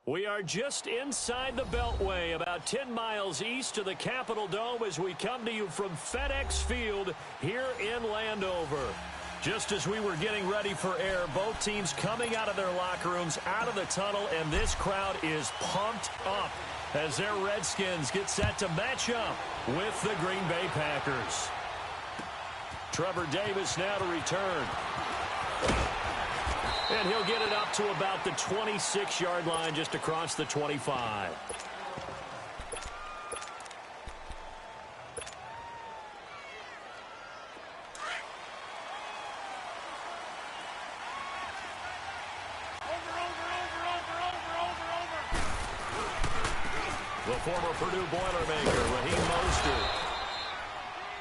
We are just inside the Beltway, about 10 miles east of the Capitol Dome as we come to you from FedEx Field here in Landover. Just as we were getting ready for air, both teams coming out of their locker rooms, out of the tunnel, and this crowd is pumped up as their Redskins get set to match up with the Green Bay Packers. Trevor Davis now to return. And he'll get it up to about the 26-yard line, just across the 25. The former Purdue Boilermaker, Raheem Mostert.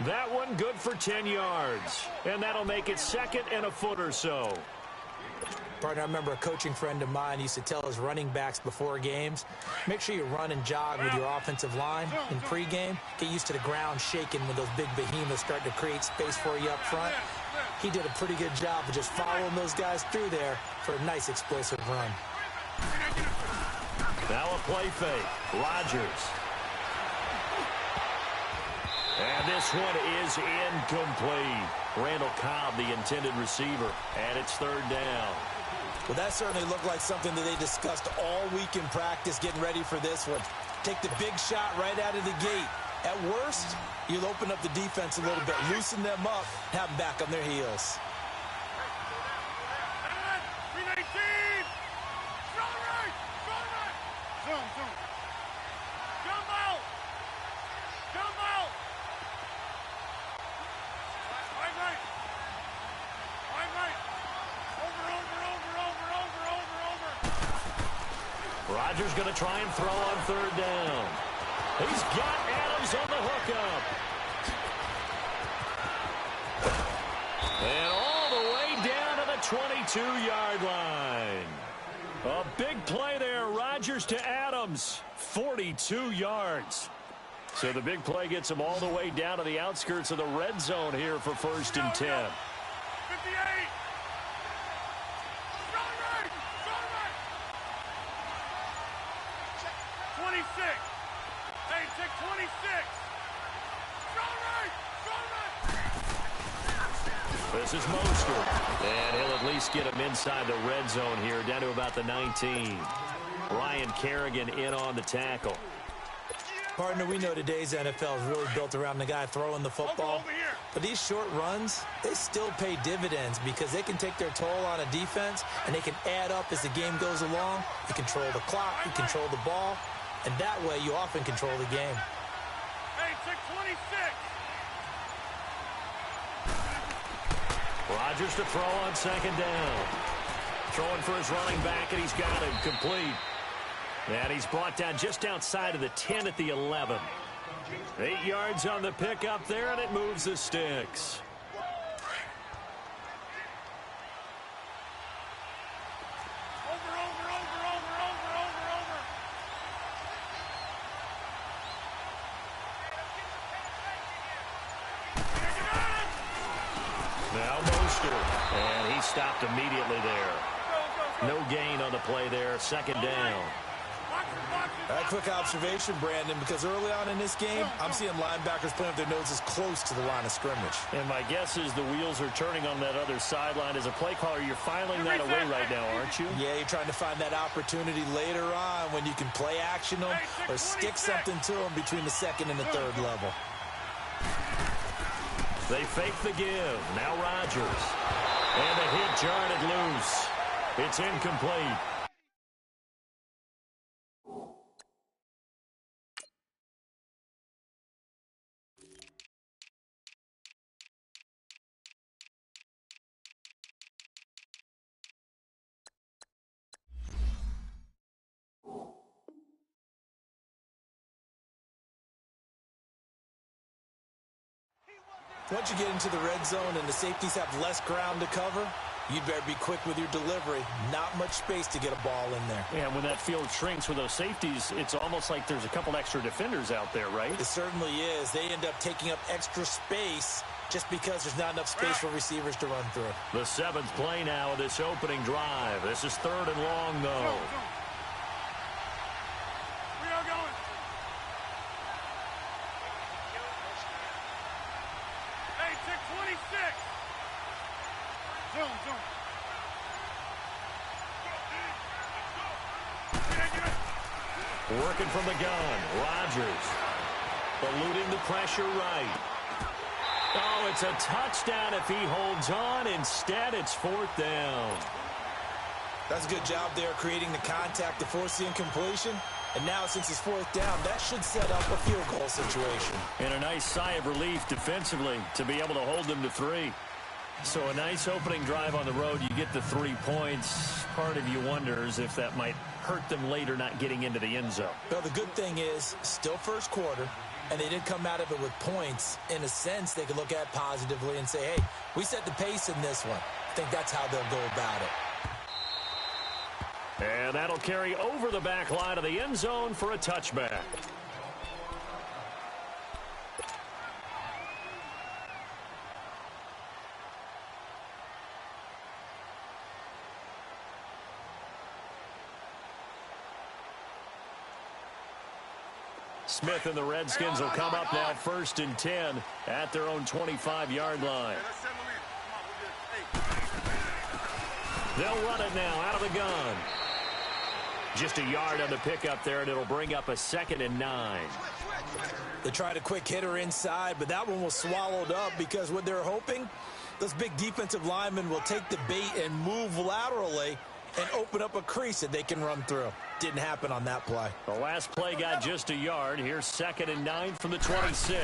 That one good for 10 yards. And that'll make it second and a foot or so. Partner, I remember a coaching friend of mine used to tell his running backs before games, make sure you run and jog with your offensive line in pregame. Get used to the ground shaking when those big behemoths start to create space for you up front. He did a pretty good job of just following those guys through there for a nice explosive run. Now a play fake. Rodgers. And this one is incomplete. Randall Cobb, the intended receiver, and it's third down. Well, that certainly looked like something that they discussed all week in practice getting ready for this one. Take the big shot right out of the gate. At worst, you'll open up the defense a little bit, loosen them up, have them back on their heels. Rodgers going to try and throw on third down. He's got Adams on the hookup. And all the way down to the 22-yard line. A big play there. Rodgers to Adams. 42 yards. So the big play gets him all the way down to the outskirts of the red zone here for first and 10. 58. 26. Hey, take 26. This is Mostert. And he'll at least get him inside the red zone here, down to about the 19. Ryan Kerrigan in on the tackle. Partner, we know today's NFL is really built around the guy throwing the football. But these short runs, they still pay dividends because they can take their toll on a defense, and they can add up as the game goes along. You control the clock, you control the ball, and that way you often control the game. Hey, take 26. Rodgers to throw on second down. Throwing for his running back, and he's got him complete. And he's brought down just outside of the 10 at the 11. 8 yards on the pickup there, and it moves the sticks. Now Mostert, and he stopped immediately there. No gain on the play there, second down. A quick observation, Brandon, because early on in this game, I'm seeing linebackers playing with their noses close to the line of scrimmage. And my guess is the wheels are turning on that other sideline. As a play caller, you're filing that away right now, aren't you? Yeah, you're trying to find that opportunity later on when you can play action them or stick something to them between the second and the third level. They fake the give. Now Rodgers. And the hit jarred it loose. It's incomplete. Once you get into the red zone and the safeties have less ground to cover, you'd better be quick with your delivery. Not much space to get a ball in there. Yeah, when that field shrinks with those safeties, it's almost like there's a couple extra defenders out there, right? It certainly is. They end up taking up extra space just because there's not enough space for receivers to run through. The seventh play now of this opening drive. This is third and long, though. Working from the gun. Rodgers. Eluding the pressure right. Oh, it's a touchdown if he holds on. Instead, it's fourth down. That's a good job there creating the contact to force the incompletion. And now, since it's fourth down, that should set up a field goal situation. And a nice sigh of relief defensively to be able to hold them to 3. So a nice opening drive on the road. You get the 3 points. Part of you wonders if that might hurt them later not getting into the end zone. Well, the good thing is, still first quarter, and they did come out of it with points. In a sense, they could look at positively and say, hey, we set the pace in this one. I think that's how they'll go about it. And that'll carry over the back line of the end zone for a touchback. Smith and the Redskins will come up now 1st and 10 at their own 25-yard line. They'll run it now out of the gun. Just a yard on the pickup there, and it'll bring up a 2nd and 9. They tried a quick hitter inside, but that one was swallowed up because what they're hoping, those big defensive linemen will take the bait and move laterally and open up a crease that they can run through. Didn't happen on that play. The last play got just a yard. Here's 2nd and 9 from the 26.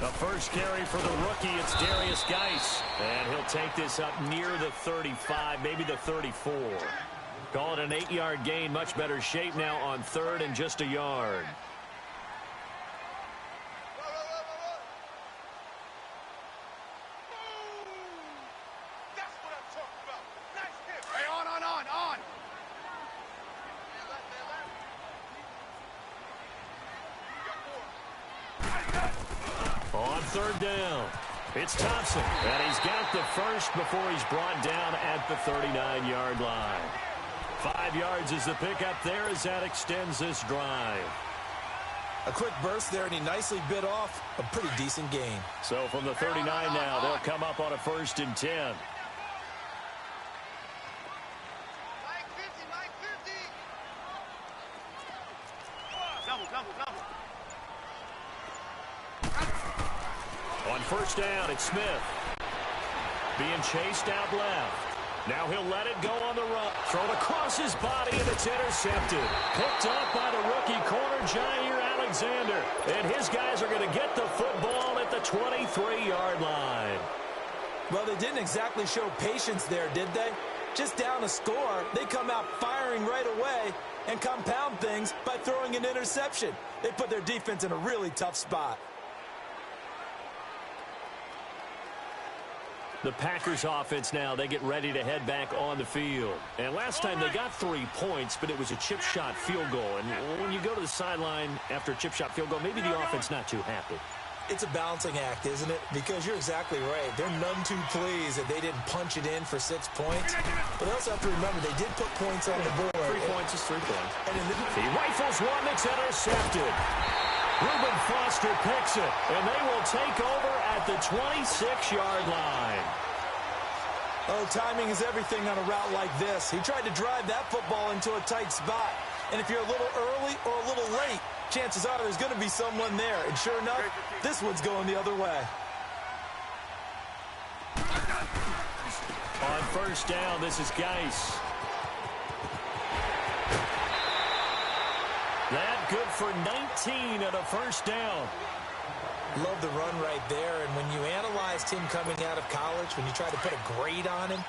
The first carry for the rookie, it's Darius Geis. And he'll take this up near the 35, maybe the 34. Call it an 8-yard gain. Much better shape now on 3rd and just a yard. On 3rd down, it's Thompson, and he's got the first before he's brought down at the 39-yard line. 5 yards is the pickup there as that extends this drive. A quick burst there, and he nicely bit off a pretty decent gain. So from the 39 now, they'll come up on a 1st and 10. On 1st down, it's Smith. Being chased out left. Now he'll let it go on the run. Thrown across his body, and it's intercepted. Picked up by the rookie corner, Jair Alexander. And his guys are going to get the football at the 23-yard line. Well, they didn't exactly show patience there, did they? Just down a score, they come out firing right away and compound things by throwing an interception. They put their defense in a really tough spot. The Packers offense now, they get ready to head back on the field. And last time they got 3 points, but it was a chip shot field goal. And when you go to the sideline after a chip shot field goal, maybe the offense not too happy. It's a balancing act, isn't it? Because you're exactly right. They're none too pleased that they didn't punch it in for 6 points. But they also have to remember they did put points on the board. 3 points is 3 points. And he rifles one that's intercepted. Reuben Foster picks it, and they will take over at the 26-yard line. Oh, timing is everything on a route like this. He tried to drive that football into a tight spot. And if you're a little early or a little late, chances are there's going to be someone there. And sure enough, this one's going the other way. On 1st down, this is Geis. That good for 19 at a 1st down. Love the run right there. And when you analyzed him coming out of college, when you tried to put a grade on him,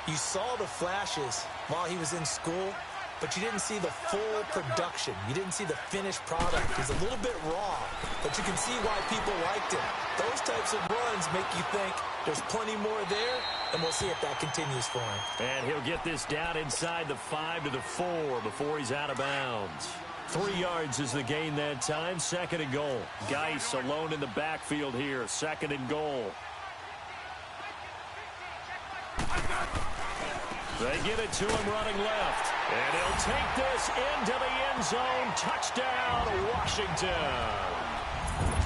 you saw the flashes while he was in school, but you didn't see the full production. You didn't see the finished product. He's a little bit raw, but you can see why people liked him. Those types of runs make you think there's plenty more there, and we'll see if that continues for him. And he'll get this down inside the 5 to the 4 before he's out of bounds. 3 yards is the gain that time. 2nd and goal. Geis alone in the backfield here. 2nd and goal. They give it to him running left. And he'll take this into the end zone. Touchdown, Washington.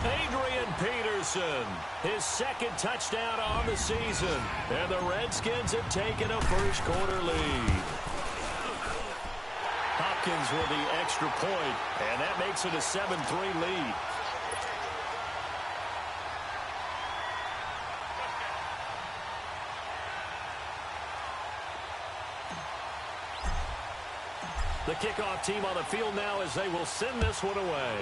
Adrian Peterson, his 2nd touchdown on the season. And the Redskins have taken a first quarter lead. Popped Falcons with the extra point, and that makes it a 7-3 lead. The kickoff team on the field now as they will send this one away.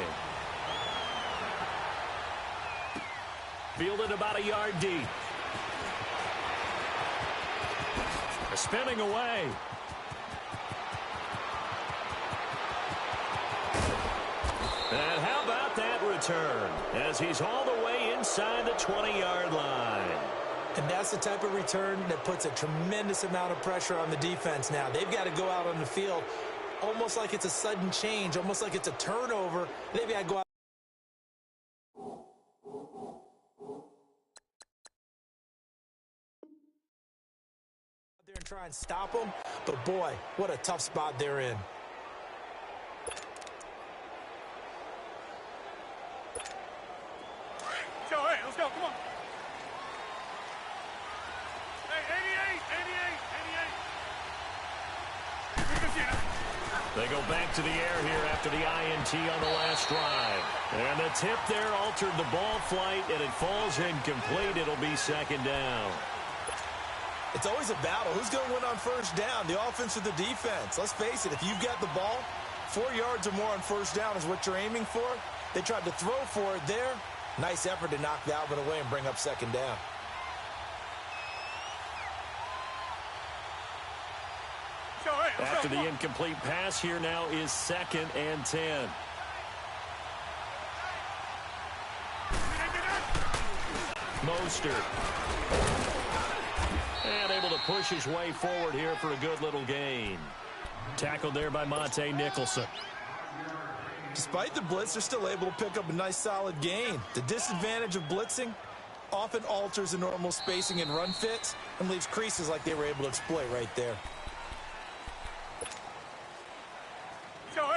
Fielded about a yard deep. Spinning away. And how about that return as he's all the way inside the 20-yard line. And that's the type of return that puts a tremendous amount of pressure on the defense now. They've got to go out on the field almost like it's a sudden change, almost like it's a turnover. They've got to go out there and try and stop them. But, boy, what a tough spot they're in. Hey, let's go, come on. Hey, 88. They go back to the air here after the INT on the last drive. And the tip there altered the ball flight, and it falls incomplete. It'll be second down. It's always a battle. Who's going to win on first down, the offense or the defense? Let's face it, if you've got the ball, 4 yards or more on first down is what you're aiming for. They tried to throw for it there. Nice effort to knock Dalvin away and bring up second down. After the incomplete pass, here now is 2nd and 10. Mostert. And able to push his way forward here for a good little gain. Tackled there by Monte Nicholson. Despite the blitz, they're still able to pick up a nice solid gain. The disadvantage of blitzing often alters the normal spacing and run fits and leaves creases like they were able to exploit right there.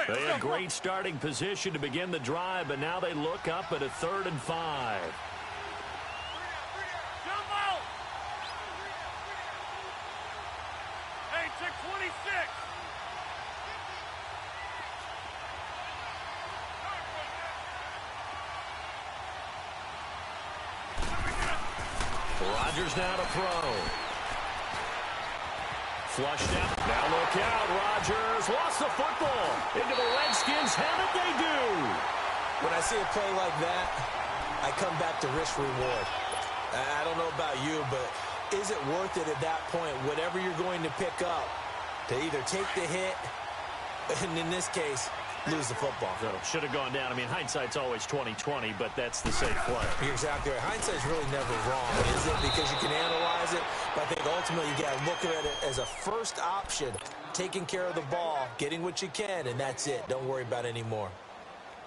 They had great starting position to begin the drive, but now they look up at a 3rd and 5. Hey, check 26. Rodgers now to throw. Flushed out. Now look out. Rodgers lost the football. Into the Redskins. How did they do? When I see a play like that, I come back to risk reward. I don't know about you, but is it worth it at that point, whatever you're going to pick up, to either take the hit, and in this case, lose the football? So, should have gone down. I mean, hindsight's always 20/20, but that's the safe play. You're exactly right. Hindsight's really never wrong, is it? Because you can analyze it, but I think ultimately you got to look at it as a first option, taking care of the ball, getting what you can, and that's it. Don't worry about it anymore.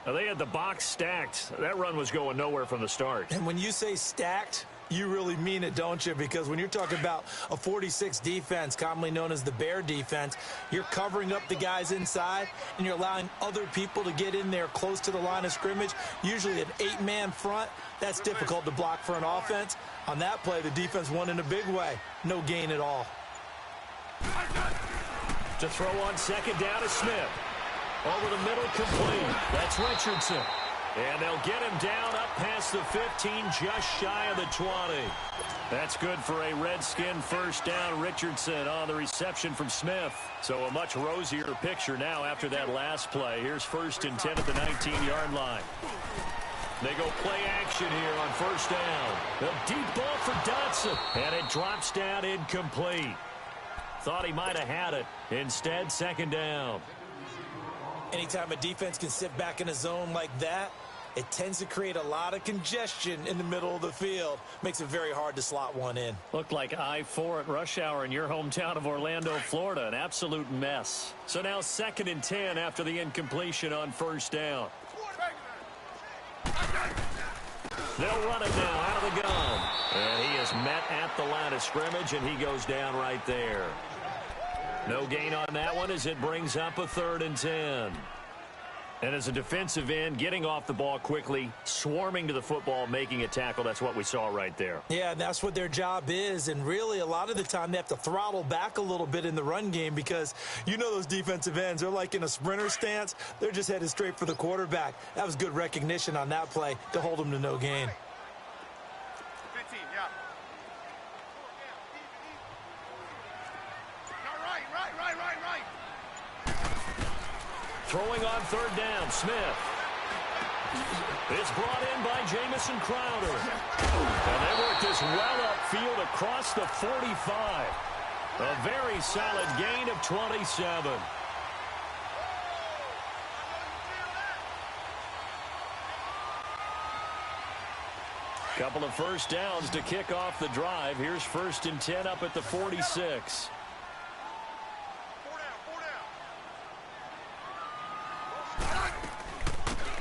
Now, they had the box stacked. That run was going nowhere from the start. And when you say stacked, you really mean it, don't you? Because when you're talking about a 46 defense, commonly known as the Bear defense, you're covering up the guys inside, and you're allowing other people to get in there close to the line of scrimmage, usually an 8-man front. That's difficult to block for an offense. On that play, the defense won in a big way. No gain at all. To throw on second down is Smith. Over the middle, complete. That's Richardson. And they'll get him down up past the 15, just shy of the 20. That's good for a Redskin first down. Richardson on the reception from Smith. So a much rosier picture now after that last play. Here's 1st and 10 at the 19-yard line. They go play action here on first down. A deep ball for Dotson. And it drops down incomplete. Thought he might have had it. Instead, second down. Anytime a defense can sit back in a zone like that, it tends to create a lot of congestion in the middle of the field. Makes it very hard to slot one in. Looked like I-4 at rush hour in your hometown of Orlando, Florida. An absolute mess. So now 2nd and 10 after the incompletion on first down. They'll run it now out of the gun. And he is met at the line of scrimmage, and he goes down right there. No gain on that one as it brings up a 3rd and 10. And as a defensive end, getting off the ball quickly, swarming to the football, making a tackle, that's what we saw right there. Yeah, and that's what their job is. And really, a lot of the time, they have to throttle back a little bit in the run game because you know those defensive ends, they're like in a sprinter stance. They're just headed straight for the quarterback. That was good recognition on that play to hold them to no gain. 15, yeah. Right. Throwing on third down, Smith. It's brought in by Jamison Crowder. And they work this well upfield across the 45. A very solid gain of 27. Couple of first downs to kick off the drive. Here's 1st and 10 up at the 46.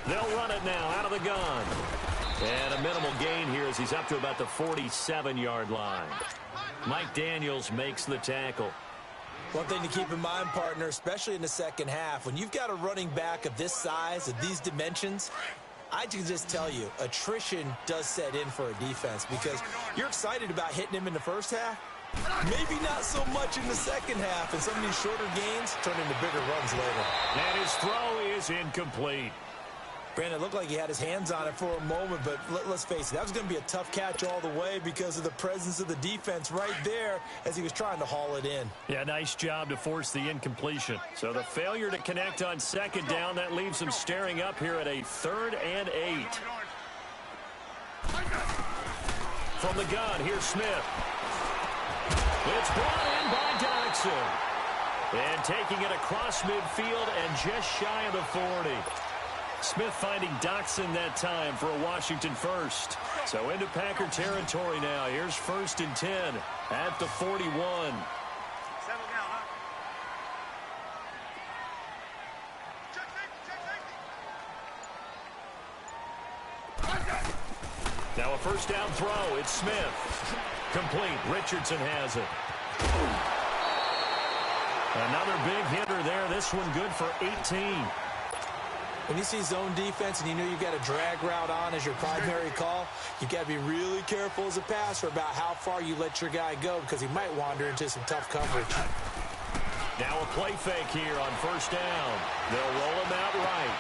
They'll run it now out of the gun. And a minimal gain here as he's up to about the 47-yard line. Mike Daniels makes the tackle. One thing to keep in mind, partner, especially in the second half, when you've got a running back of this size, of these dimensions, I can just tell you, attrition does set in for a defense because you're excited about hitting him in the first half. Maybe not so much in the second half, and some of these shorter gains turn into bigger runs later. And his throw is incomplete. Brandon, it looked like he had his hands on it for a moment, but let's face it, that was going to be a tough catch all the way because of the presence of the defense right there as he was trying to haul it in. Yeah, nice job to force the incompletion. So the failure to connect on second down, that leaves him staring up here at a 3rd and 8. From the gun, here's Smith. It's brought in by Doxson. And taking it across midfield and just shy of the 40. Smith finding Doxson that time for a Washington first. So into Packer territory now. Here's 1st and 10 at the 41. Settle down, huh? Check safety. Now a first down throw. It's Smith. Complete. Richardson has it. Another big hitter there. This one good for 18. When you see zone defense and you know you've got a drag route on as your primary call, you've got to be really careful as a passer about how far you let your guy go because he might wander into some tough coverage. Now a play fake here on first down. They'll roll him out right.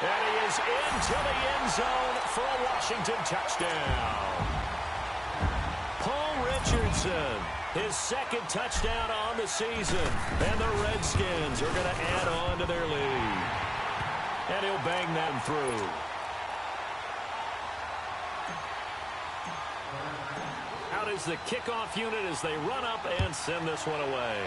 And he is into the end zone for a Washington touchdown. Paul Richardson, his 2nd touchdown on the season. And the Redskins are going to add on to their lead. And he'll bang that through. Out is the kickoff unit as they run up and send this one away.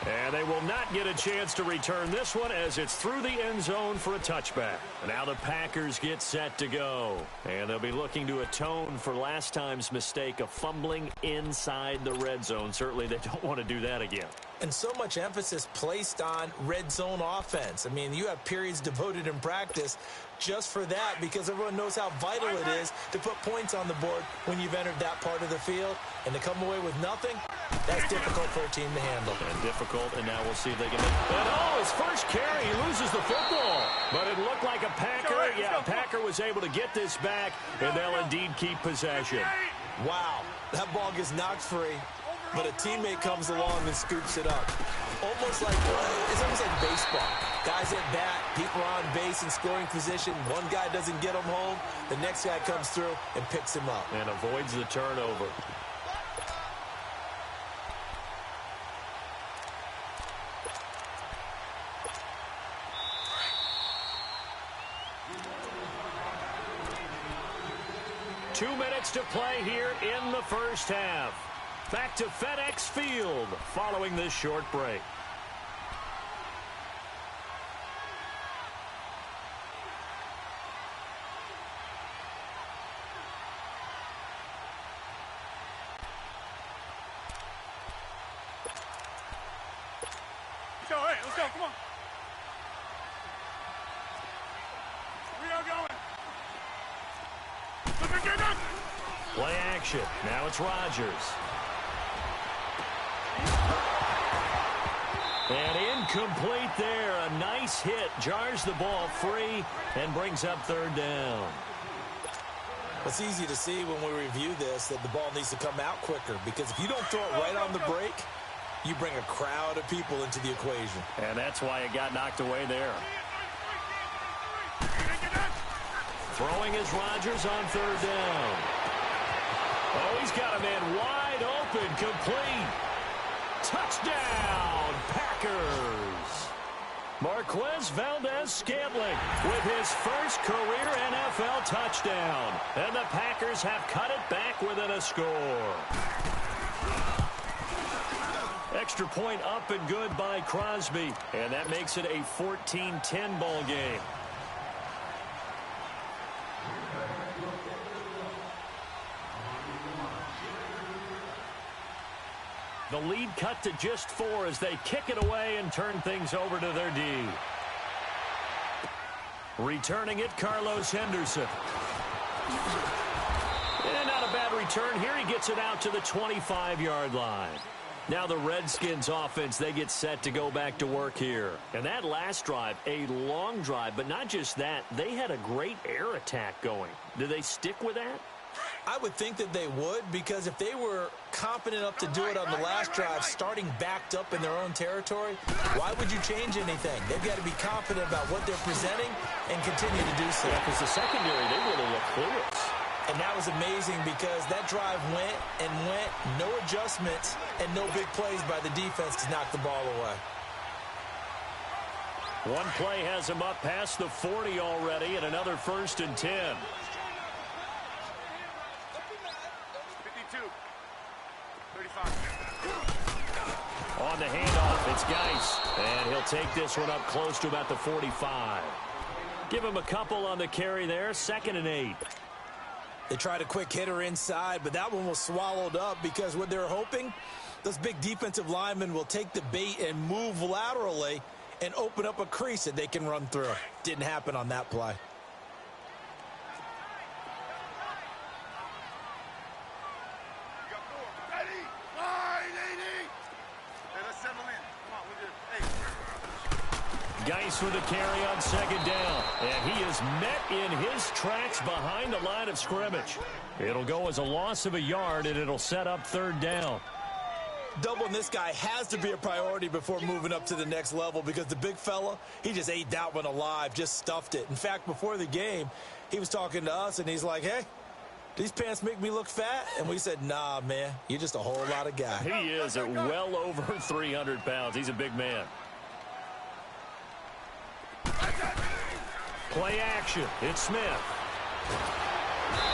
And they will not get a chance to return this one as it's through the end zone for a touchback. Now the Packers get set to go. And they'll be looking to atone for last time's mistake of fumbling inside the red zone. Certainly they don't want to do that again. And so much emphasis placed on red zone offense. I mean, you have periods devoted in practice just for that because everyone knows how vital it is to put points on the board when you've entered that part of the field. And to come away with nothing, that's difficult for a team to handle. And difficult, and now we'll see if they can make... And his first carry, he loses the football. But it looked like a Packer. Yeah, a Packer was able to get this back, and they'll indeed keep possession. Wow, that ball gets knocked free, but a teammate comes along and scoops it up. It's almost like baseball. Guys at bat, people are on base in scoring position. One guy doesn't get him home. The next guy comes through and picks him up. And avoids the turnover. Two minutes to play here in the first half. Back to FedEx Field following this short break. Let's go, come on. We are going. Play action. Now it's Rodgers. And Incomplete there. A nice hit. Jars the ball free and brings up third down. It's easy to see when we review this that the ball needs to come out quicker, because if you don't throw it right on the break, you bring a crowd of people into the equation. And that's why it got knocked away there. Throwing is Rodgers on third down. Oh, he's got a man wide open, complete. Touchdown, Packers. Marquez Valdez-Scantling with his first career NFL touchdown. And the Packers have cut it back within a score. Extra point up and good by Crosby. And that makes it a 14-10 ball game. The lead cut to just 4 as they kick it away and turn things over to their D. Returning it, Carlos Henderson. And not a bad return here. He gets it out to the 25-yard line. Now the Redskins offense, they get set to go back to work here. And that last drive, a long drive, but not just that. They had a great air attack going. Do they stick with that? I would think that they would, because if they were confident enough to do it on the last drive, starting backed up in their own territory, why would you change anything? They've got to be confident about what they're presenting and continue to do so. Yeah, because the secondary, they really look clueless. And that was amazing, because that drive went and went, no adjustments, and no big plays by the defense to knock the ball away. One play has him up past the 40 already, and another 1st and 10. 52. 35. On the handoff, it's Geis. And he'll take this one up close to about the 45. Give him a couple on the carry there, 2nd and 8. They tried a quick hitter inside, but that one was swallowed up, because what they're hoping, those big defensive linemen will take the bait and move laterally and open up a crease that they can run through. Didn't happen on that play. Geis with a carry on 2nd down. And he is met in his tracks behind the line of scrimmage. It'll go as a loss of a yard, and it'll set up 3rd down. Doubling this guy has to be a priority before moving up to the next level, because the big fella, he just ate that one alive, just stuffed it. In fact, before the game, he was talking to us, and he's like, hey, these pants make me look fat? And we said, nah, man, you're just a whole lot of guy. He is at well over 300 pounds. He's a big man. Play action. It's Smith.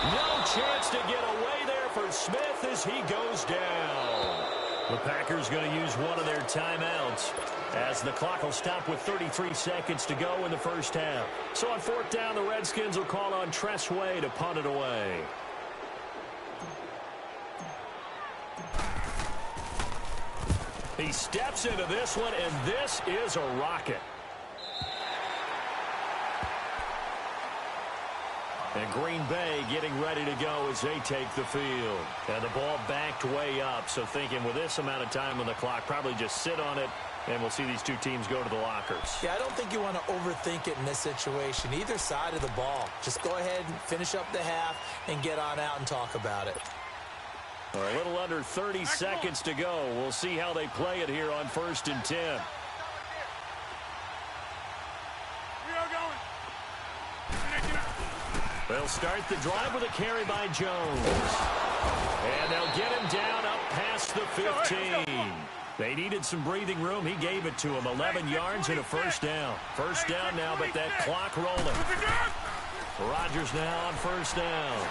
No chance to get away there for Smith as he goes down. The Packers going to use one of their timeouts, as the clock will stop with 33 seconds to go in the first half. So on 4th down, the Redskins will call on Tress Way to punt it away. He steps into this one, and this is a rocket. And Green Bay getting ready to go as they take the field. And the ball backed way up, so thinking with this amount of time on the clock, probably just sit on it, and we'll see these two teams go to the lockers. Yeah, I don't think you want to overthink it in this situation. Either side of the ball. Just go ahead and finish up the half and get on out and talk about it. A little under 30 seconds to go. We'll see how they play it here on 1st and 10. They'll start the drive with a carry by Jones. And they'll get him down up past the 15. They needed some breathing room. He gave it to him. 11 yards and a 1st down. 1st down now, but that clock rolling. Rodgers now on 1st down.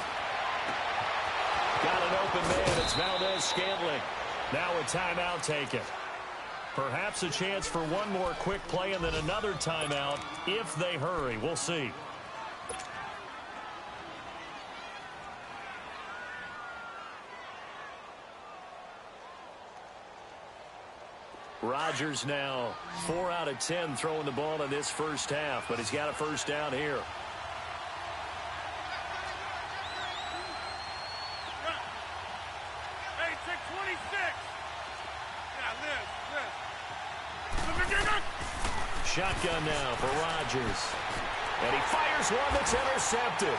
Got an open man. It's Valdez-Scantling. Now a timeout taken. Perhaps a chance for one more quick play and then another timeout if they hurry. We'll see. Rodgers now 4 out of 10 throwing the ball in this first half, but he's got a 1st down here. Hey, check 26. Yeah, Liz. shotgun now for Rodgers. And he fires one that's intercepted.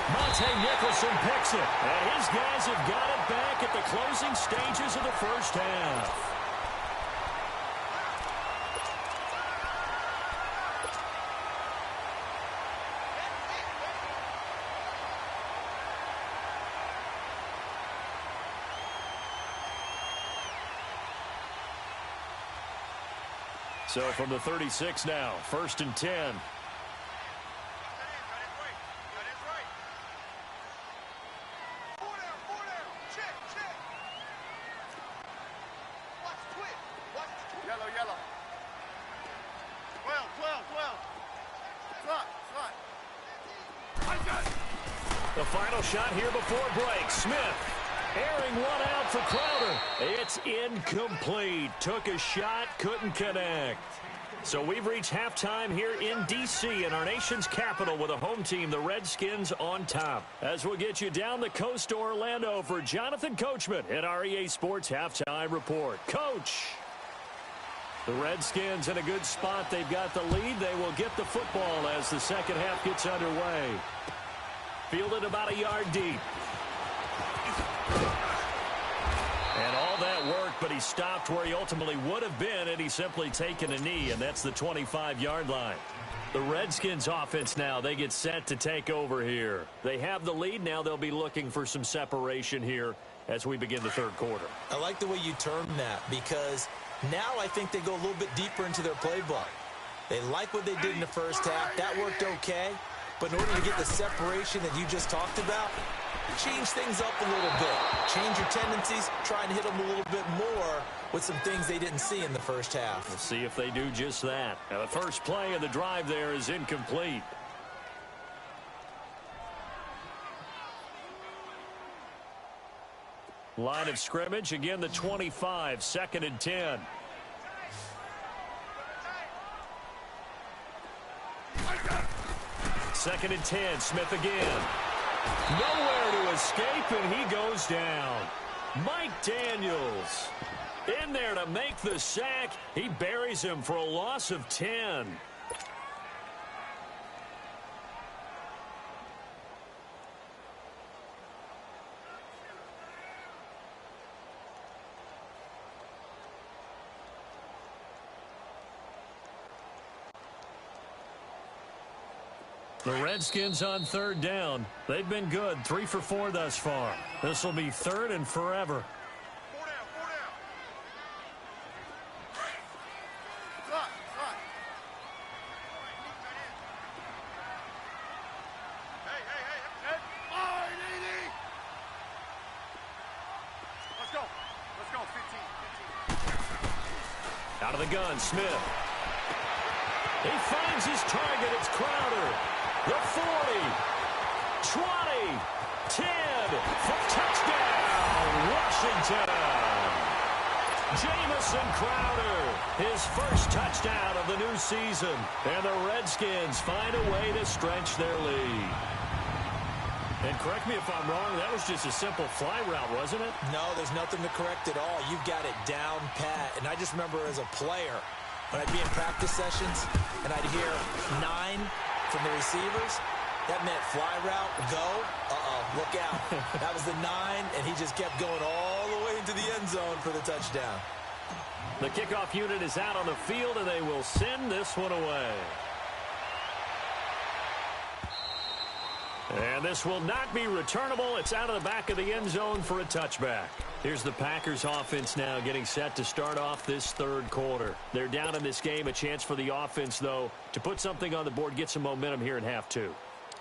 Monte Nicholson picks it. And his guys have got it back at the closing stages of the first half. So from the 36 now, 1st and 10. The final shot here before break. Smith airing one out for Crowder. It's incomplete. Took a shot, couldn't connect. So we've reached halftime here in D.C. in our nation's capital with a home team, the Redskins, on top. As we'll get you down the coast to Orlando for Jonathan Coachman at our EA Sports Halftime Report. Coach! The Redskins in a good spot. They've got the lead. They will get the football as the second half gets underway. Fielded about a yard deep. And all that work, but he stopped where he ultimately would have been had he simply taken a knee, and that's the 25-yard line. The Redskins offense now, they get set to take over here. They have the lead. Now they'll be looking for some separation here as we begin the third quarter. I like the way you term that because now I think they go a little bit deeper into their playbook. They like what they did in the first half. That worked okay. But in order to get the separation that you just talked about, change things up a little bit. Change your tendencies, try and hit them a little bit more with some things they didn't see in the first half. We'll see if they do just that. Now the first play of the drive there is incomplete. Line of scrimmage, again the 25, 2nd and 10. Second and 10, Smith again. Nowhere to escape, and he goes down. Mike Daniels in there to make the sack. He buries him for a loss of 10. The Redskins on 3rd down. They've been good, 3 for 4 thus far. This will be 3rd and forever. 4 down, 4 down. Slot. Hey. Let's go, 15. Out of the gun, Smith. He finds his target. It's Crowder. The 40, 20, 10, for touchdown, Washington. Jamison Crowder, his first touchdown of the new season. And the Redskins find a way to stretch their lead. And correct me if I'm wrong, that was just a simple fly route, wasn't it? No, there's nothing to correct at all. You've got it down pat. And I just remember as a player, when I'd be in practice sessions and I'd hear 9 from the receivers, that meant fly route, go, look out. That was the 9, and he just kept going all the way into the end zone for the touchdown. The kickoff unit is out on the field, and they will send this one away. And this will not be returnable. It's out of the back of the end zone for a touchback. Here's the Packers offense now getting set to start off this third quarter. They're down in this game. A chance for the offense, though, to put something on the board, get some momentum here in half 2.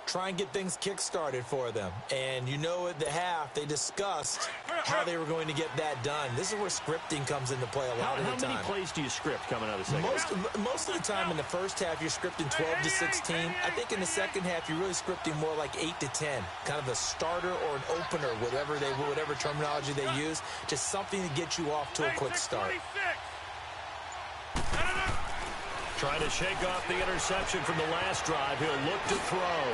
Try and get things kick-started for them. And you know at the half, they discussed how they were going to get that done. This is where scripting comes into play a lot of the time. How many plays do you script coming out of the second half? Most of the time in the first half, you're scripting 12 to 16. I think in the second half, you're really scripting more like 8 to 10. Kind of a starter or an opener, whatever terminology they use. Just something to get you off to a quick start. Trying to shake off the interception from the last drive. He'll look to throw.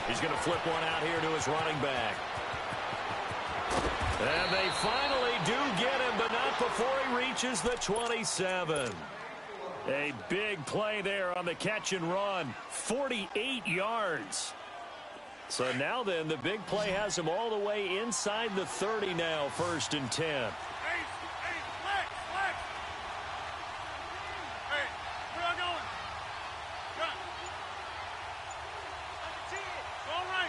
He's going to flip one out here to his running back. And they finally do get him, but not before he reaches the 27. A big play there on the catch and run. 48 yards. So now then, the big play has him all the way inside the 30 now, 1st and 10. Hey, flex. Hey, where y'all going? Got all right.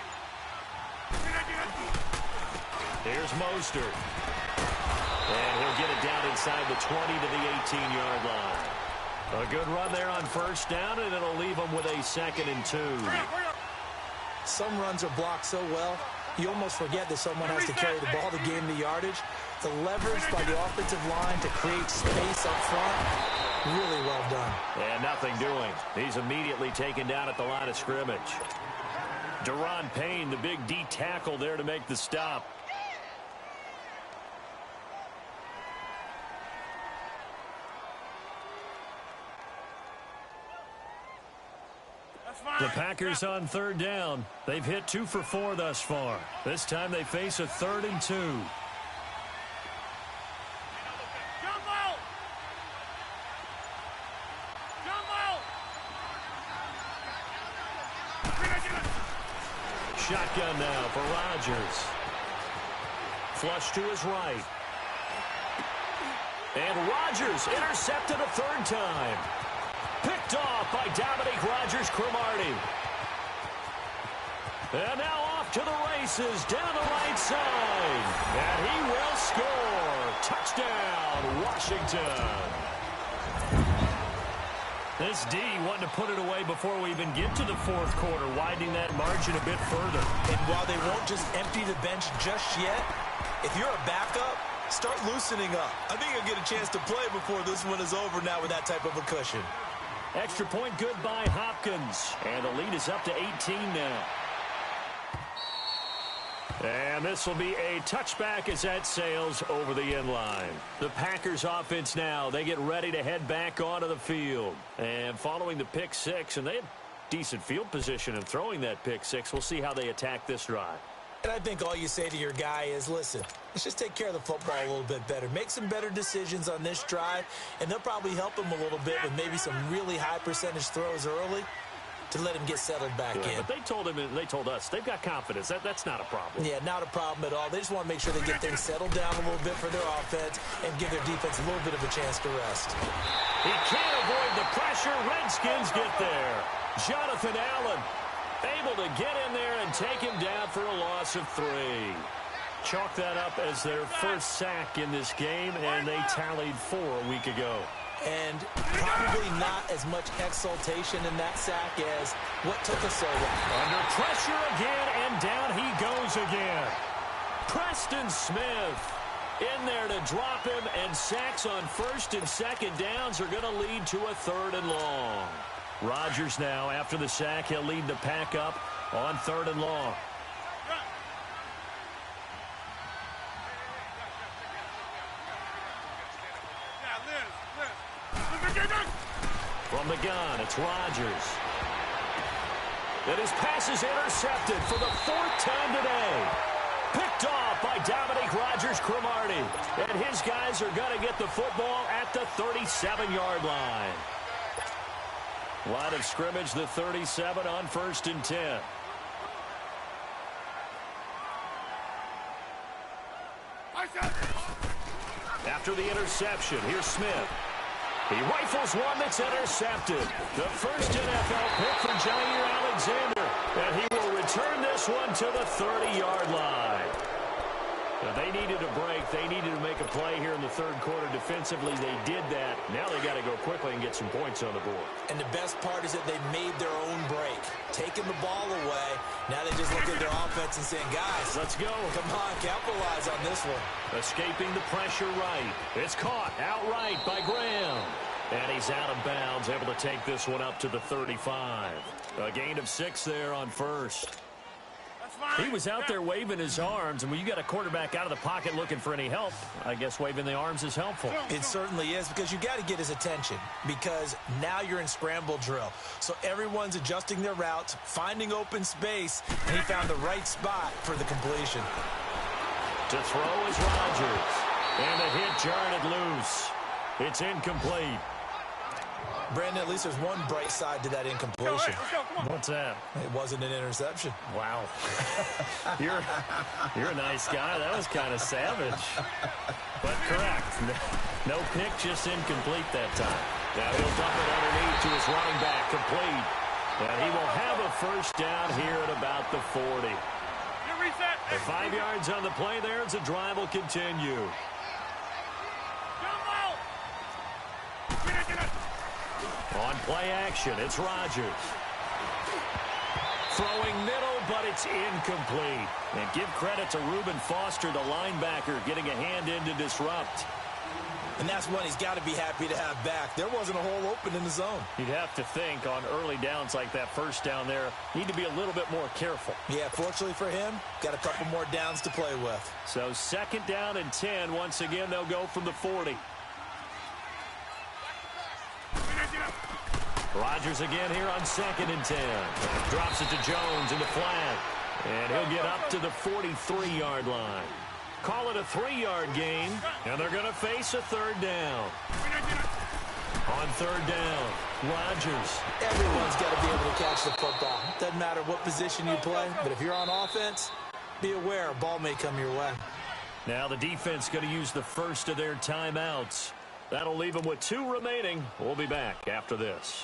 Here's Mostert. And he'll get it down inside the 20 to the 18-yard line. A good run there on 1st down, and it'll leave him with a 2nd and 2. Some runs are blocked so well, you almost forget that someone has to carry the ball to gain the yardage. The leverage by the offensive line to create space up front, really well done. And nothing doing. He's immediately taken down at the line of scrimmage. Deron Payne, the big D tackle there to make the stop. The Packers on 3rd down. They've hit 2 for 4 thus far. This time they face a 3rd and 2. Shotgun now for Rodgers. Flush to his right. And Rodgers intercepted a 3rd time. Picked off by Dominique Rodgers-Cromartie. And now off to the races down the right side. And he will score. Touchdown, Washington. This D wanting to put it away before we even get to the 4th quarter, widening that margin a bit further. And while they won't just empty the bench just yet, if you're a backup, start loosening up. I think you'll get a chance to play before this one is over now with that type of a cushion. Extra point good by Hopkins. And the lead is up to 18 now. And this will be a touchback as that sails over the end line. The Packers offense now, they get ready to head back onto the field. And following the pick 6, and they have decent field position in throwing that pick 6. We'll see how they attack this drive. And I think all you say to your guy is, listen, let's just take care of the football a little bit better. Make some better decisions on this drive, and they'll probably help him a little bit with maybe some really high percentage throws early to let him get settled back in. But they told him, and they told us, they've got confidence. That's not a problem. Yeah, not a problem at all. They just want to make sure they get things settled down a little bit for their offense and give their defense a little bit of a chance to rest. He can't avoid the pressure. Redskins get there. Jonathan Allen able to get in there and take him down for a loss of 3. Chalk that up as their first sack in this game, and they tallied 4 a week ago. And probably not as much exultation in that sack as what took us so long. Under pressure again, and down he goes again. Preston Smith in there to drop him, and sacks on 1st and 2nd downs are going to lead to a 3rd and long. Rodgers now, after the sack, he'll lead the pack up on 3rd and long. From the gun, it's Rodgers. And his pass is intercepted for the 4th time today. Picked off by Dominique Rodgers-Cromartie. And his guys are going to get the football at the 37-yard line. Line of scrimmage, the 37 on 1st and 10. After the interception, here's Smith. He rifles one that's intercepted. The first NFL pick for Jair Alexander. And he will return this one to the 30-yard line. Now, they needed a break. They needed to make a play here in the 3rd quarter. Defensively, they did that. Now they got to go quickly and get some points on the board. And the best part is that they made their own break. Taking the ball away. Now they just look at their offense and saying, guys, let's go. Come on, capitalize on this one. Escaping the pressure right. It's caught outright by Graham. And he's out of bounds, able to take this one up to the 35. A gain of 6 there on 1st. He was out there waving his arms, and when you got a quarterback out of the pocket looking for any help, I guess waving the arms is helpful. It certainly is, because you got to get his attention, because now you're in scramble drill. So everyone's adjusting their routes, finding open space, and he found the right spot for the completion. To throw is Rodgers, and the hit jarred it loose. It's incomplete. Brandon, at least there's one bright side to that incompletion. Let's go, come on. What's that? It wasn't an interception. Wow. You're a nice guy. That was kind of savage. But correct. No pick, just incomplete that time. Now he'll dump it underneath to his running back, complete. And he will have a first down here at about the 40. The 5 yards on the play there as the drive will continue. On play action, it's Rodgers. Throwing middle, but it's incomplete. And give credit to Reuben Foster, the linebacker, getting a hand in to disrupt. And that's one he's got to be happy to have back. There wasn't a hole open in the zone. You'd have to think on early downs like that first down there, need to be a little bit more careful. Yeah, fortunately for him, got a couple more downs to play with. So 2nd down and 10. Once again, they'll go from the 40. Rodgers again here on 2nd and 10. Drops it to Jones in the flat. And he'll get up to the 43-yard line. Call it a 3-yard gain, and they're going to face a 3rd down. On 3rd down, Rodgers. Everyone's got to be able to catch the football. Doesn't matter what position you play, but if you're on offense, be aware a ball may come your way. Now the defense going to use the first of their timeouts. That'll leave them with 2 remaining. We'll be back after this.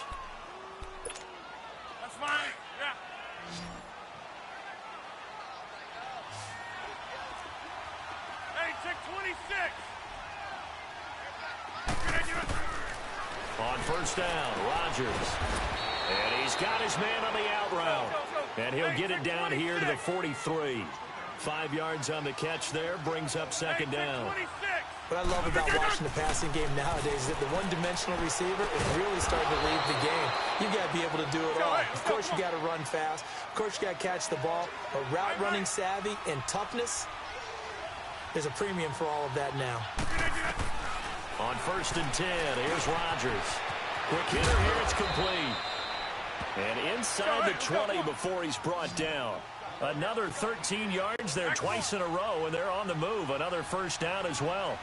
That's fine. Yeah. Hey, check 26. On 1st down, Rodgers. And he's got his man on the out route. And he'll get it down here to the 43. 5 yards on the catch there, brings up 2nd down. What I love about watching the passing game nowadays is that the one-dimensional receiver is really starting to lead the game. You've got to be able to do it all. Of course, you got to run fast. Of course, you got to catch the ball. But route running savvy and toughness, there's a premium for all of that now. On 1st and 10, here's Rodgers. Quick hitter here, it's complete. And inside the 20 before he's brought down. Another 13 yards there twice in a row, and they're on the move. Another 1st down as well.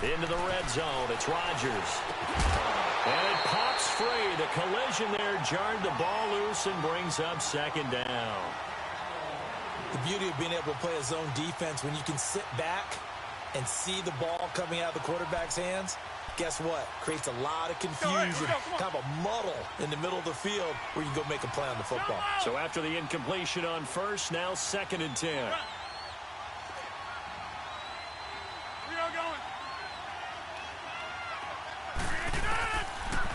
Into the red zone, it's Rodgers. And it pops free. The collision there jarred the ball loose and brings up 2nd down. The beauty of being able to play a zone defense when you can sit back and see the ball coming out of the quarterback's hands, guess what? Creates a lot of confusion, kind of a muddle in the middle of the field where you can go make a play on the football. So after the incompletion on 1st, now 2nd and 10.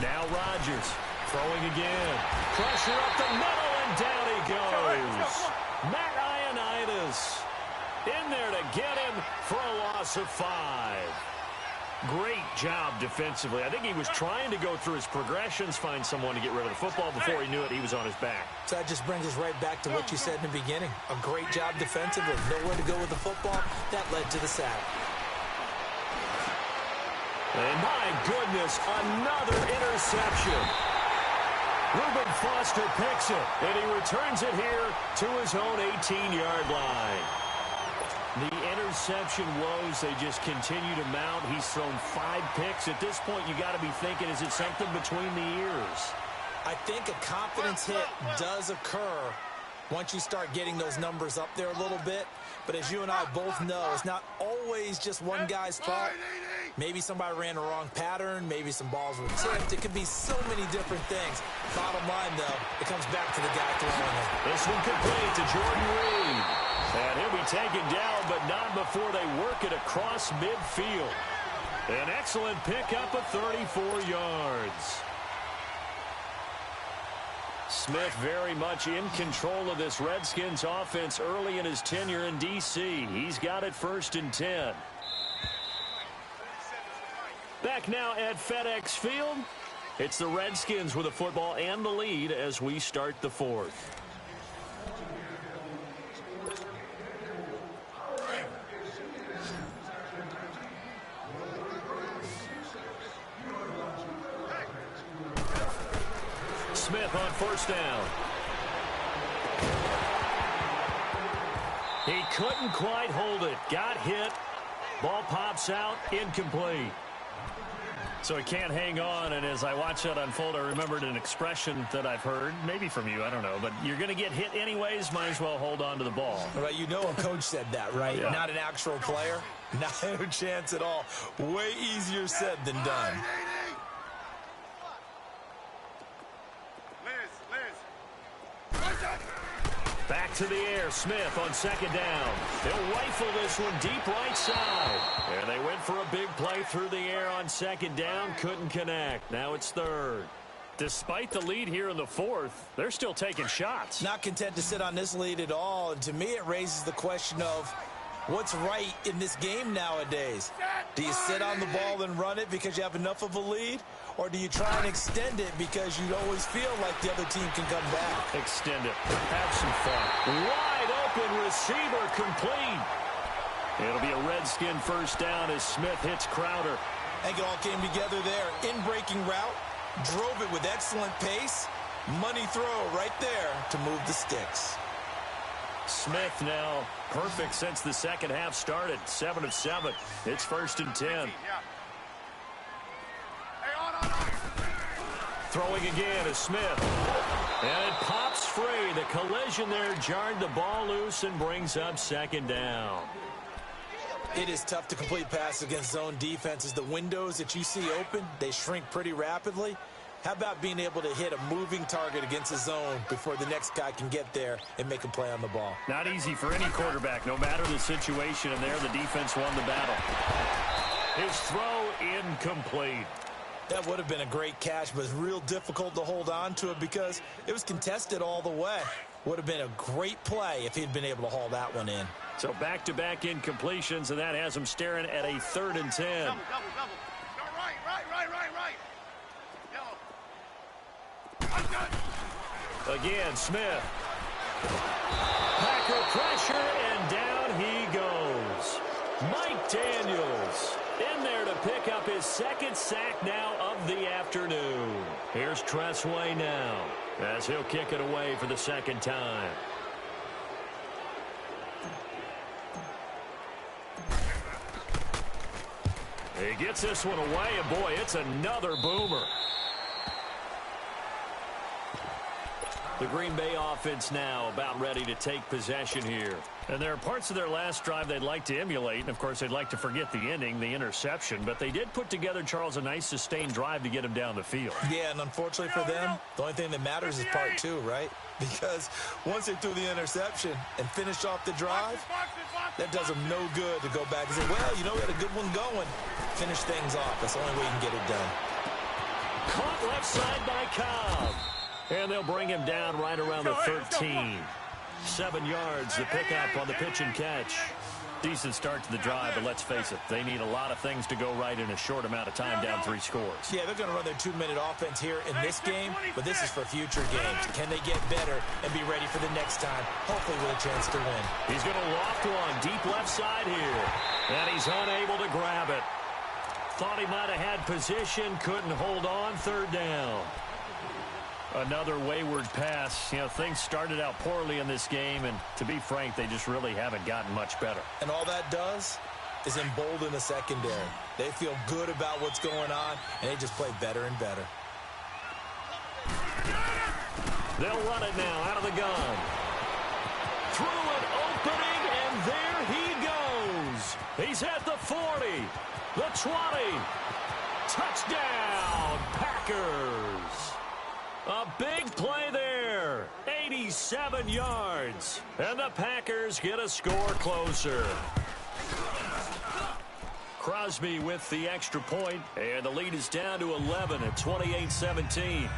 Now Rodgers throwing again. Pressure up the middle, and down he goes. Matt Ioannidis in there to get him for a loss of 5. Great job defensively. I think he was trying to go through his progressions, find someone to get rid of the football. Before he knew it, he was on his back. So that just brings us right back to what you said in the beginning. A great job defensively. Nowhere to go with the football. That led to the sack. And my goodness, another interception. Reuben Foster picks it, and he returns it here to his own 18-yard line. The interception woes, they just continue to mount. He's thrown 5 picks. At this point, you got to be thinking, is it something between the ears? I think a confidence hit does occur once you start getting those numbers up there a little bit. But as you and I both know, it's not always just one guy's fault. Maybe somebody ran the wrong pattern. Maybe some balls were tipped. It could be so many different things. Bottom line, though, it comes back to the guy throwing it. This one complete to Jordan Reed. And he'll be taken down, but not before they work it across midfield. An excellent pickup of 34 yards. Smith very much in control of this Redskins offense early in his tenure in D.C. He's got it 1st and 10. Back now at FedEx Field. It's the Redskins with the football and the lead as we start the 4th. Smith on 1st down. He couldn't quite hold it. Got hit. Ball pops out. Incomplete. So he can't hang on, and as I watch that unfold, I remembered an expression that I've heard, maybe from you, I don't know, but you're going to get hit anyways, might as well hold on to the ball. Right, you know a coach said that, right? Yeah. Not an actual player. Not a chance at all. Way easier said than done. Back to the air, Smith on second down. They'll rifle this one deep right side. And they went for a big play through the air on second down, couldn't connect. Now it's third. Despite the lead here in the fourth, they're still taking shots. Not content to sit on this lead at all. And to me, it raises the question of what's right in this game nowadays. Do you sit on the ball and run it because you have enough of a lead? Or do you try and extend it because you always feel like the other team can come back? Extend it. Have some fun. Wide open receiver complete. It'll be a Redskin first down as Smith hits Crowder. I think it all came together there. In-breaking route. Drove it with excellent pace. Money throw right there to move the sticks. Smith now perfect since the second half started. 7 of 7. It's 1st and 10. Throwing again is Smith. And it pops free. The collision there jarred the ball loose and brings up second down. It is tough to complete passes against zone defenses. The windows that you see open, they shrink pretty rapidly. How about being able to hit a moving target against a zone before the next guy can get there and make a play on the ball? Not easy for any quarterback, no matter the situation, and there the defense won the battle. His throw incomplete. That would have been a great catch, but it's real difficult to hold on to it because it was contested all the way. Would have been a great play if he'd been able to haul that one in. So back-to-back incompletions, and that has him staring at a 3rd and 10. Double. Go right. Yellow. Again, Smith. Packer pressure, and down he goes. Mike Daniels in there to pick up his 2nd sack now of the afternoon. Here's Tressway now as he'll kick it away for the 2nd time. He gets this one away, and boy, it's another boomer. The Green Bay offense now about ready to take possession here. And there are parts of their last drive they'd like to emulate. And, of course, they'd like to forget the ending, the interception. But they did put together, Charles, a nice sustained drive to get him down the field. Yeah, and unfortunately for them, the only thing that matters is part 2, right? Because once they threw the interception and finished off the drive, that does them no good to go back and say, well, you know, we had a good one going. Finish things off. That's the only way you can get it done. Caught left side by Cobb. And they'll bring him down right around the 13. 7 yards, the pickup on the pitch and catch. Decent start to the drive, but let's face it, they need a lot of things to go right in a short amount of time, down 3 scores. Yeah, they're going to run their 2-minute offense here in this game, but this is for future games. Can they get better and be ready for the next time, hopefully with a chance to win? He's going to loft one deep left side here, and he's unable to grab it. Thought he might have had position, couldn't hold on, 3rd down. Another wayward pass. You know, things started out poorly in this game, and to be frank, they just really haven't gotten much better. And all that does is embolden the secondary. They feel good about what's going on, and they just play better and better. They'll run it now out of the gun. Through an opening, and there he goes. He's at the 40, the 20. Touchdown, Packers. A big play there. 87 yards. And the Packers get a score closer. Crosby with the extra point, and the lead is down to 11 at 28-17.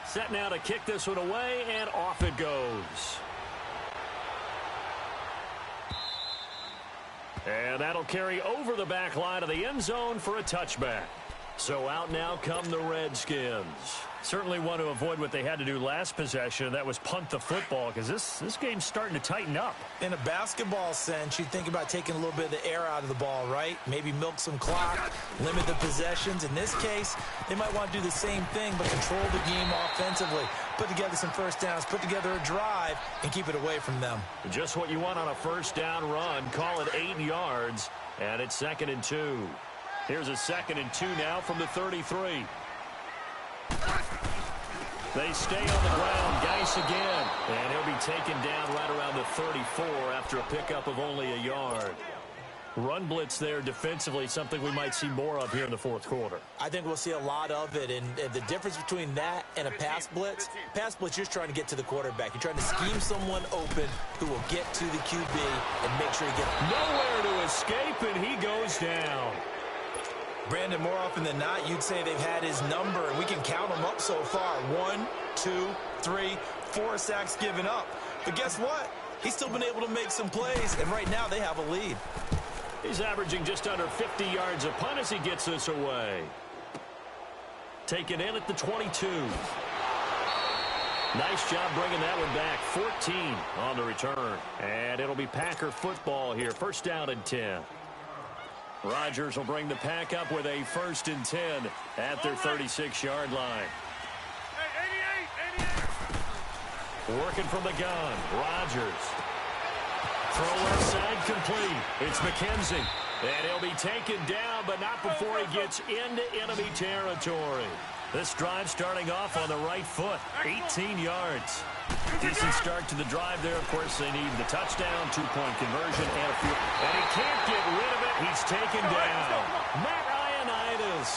Set now to kick this one away, and off it goes. And that'll carry over the back line of the end zone for a touchback. So out now come the Redskins. Certainly want to avoid what they had to do last possession. That was punt the football, because this game's starting to tighten up. In a basketball sense, you think about taking a little bit of the air out of the ball, right? Maybe milk some clock, limit the possessions. In this case, they might want to do the same thing, but control the game offensively. Put together some first downs, put together a drive, and keep it away from them. Just what you want on a first down run. Call it 8 yards, and it's 2nd and 2. Here's a 2nd and 2 now from the 33. They stay on the ground. Geis again. And he'll be taken down right around the 34 after a pickup of only a yard. Run blitz there defensively, something we might see more of here in the fourth quarter. I think we'll see a lot of it, and the difference between that and a pass blitz, you're just trying to get to the quarterback. You're trying to scheme someone open who will get to the QB and make sure he gets nowhere to escape, and he goes down. Brandon, more often than not, you'd say they've had his number, and we can count them up so far. 1, 2, 3, 4 sacks given up. But guess what? He's still been able to make some plays, and right now they have a lead. He's averaging just under 50 yards a punt as he gets this away. Taken in at the 22. Nice job bringing that one back. 14 on the return. And it'll be Packer football here. First down and 10. Rodgers will bring the pack up with a 1st and 10 at their 36-yard line. Hey, 88. Working from the gun. Rodgers. Throw left side complete. It's McKenzie. And he'll be taken down, but not before he gets into enemy territory. This drive starting off on the right foot. 18 yards. Decent start to the drive there. Of course, they need the touchdown, 2-point conversion, and a field. And he can't get rid of it. He's taken down. Matt Ioannidis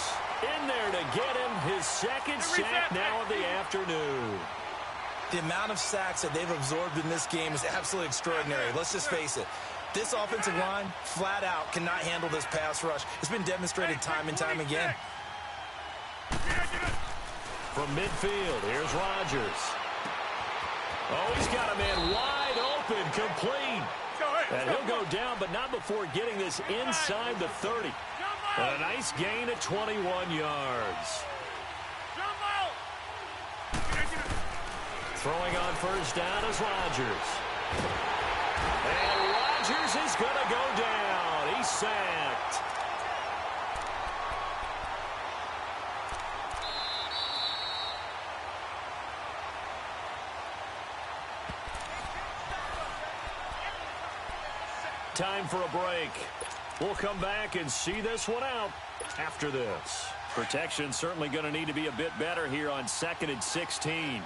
in there to get him his 2nd sack now of the afternoon. The amount of sacks that they've absorbed in this game is absolutely extraordinary. Let's just face it. This offensive line, flat out, cannot handle this pass rush. It's been demonstrated time and time again. From midfield, here's Rodgers. Oh, he's got a man wide open, complete. And he'll go down, but not before getting this inside the 30. And a nice gain at 21 yards. Throwing on first down is Rodgers. And Rodgers is going to go down. He's sacked. Time for a break. We'll come back and see this one out after this. Protection certainly going to need to be a bit better here on 2nd and 16.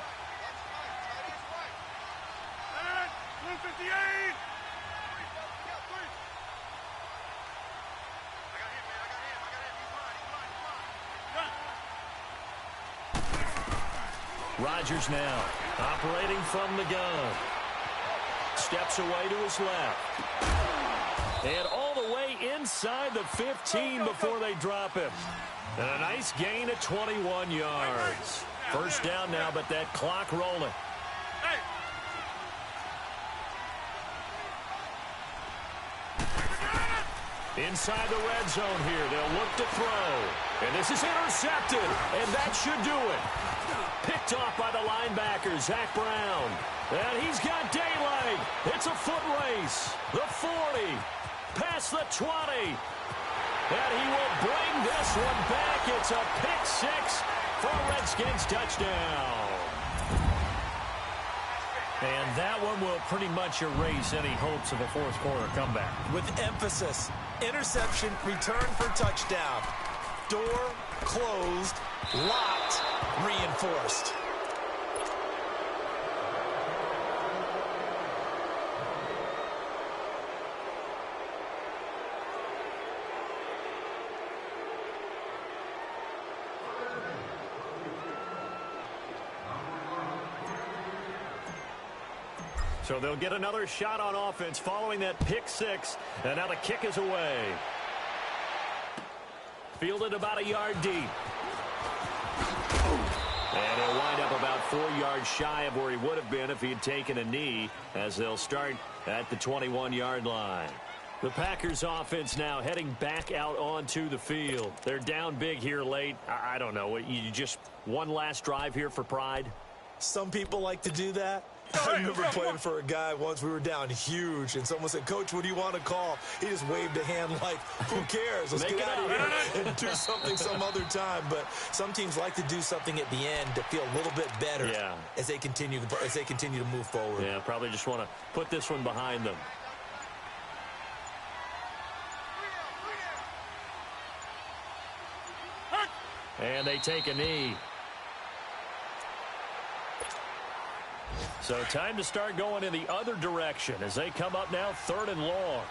Rodgers now operating from the gun. Steps away to his left. And all the way inside the 15 before they drop him. And a nice gain at 21 yards. First down now, but that clock rolling. Inside the red zone here. They'll look to throw. And this is intercepted. And that should do it. Picked off by the linebacker, Zach Brown. And he's got daylight. It's a foot race. The 40. Past the 20. And he will bring this one back. It's a pick six for a Redskins touchdown. And that one will pretty much erase any hopes of a fourth quarter comeback. With emphasis, interception, return for touchdown. Door closed, locked, reinforced. So they'll get another shot on offense following that pick six. And now the kick is away. Fielded about a yard deep. And he'll wind up about 4 yards shy of where he would have been if he had taken a knee, as they'll start at the 21-yard line. The Packers offense now heading back out onto the field. They're down big here late. I don't know. You just one last drive here for pride? Some people like to do that. I remember playing for a guy once. We were down huge, and someone said, "Coach, what do you want to call?" He just waved a hand like, "Who cares? Let's get out of here and do something some other time." But some teams like to do something at the end to feel a little bit better as they continue to move forward. Yeah, probably just want to put this one behind them. And they take a knee. So time to start going in the other direction as they come up now 3rd and long.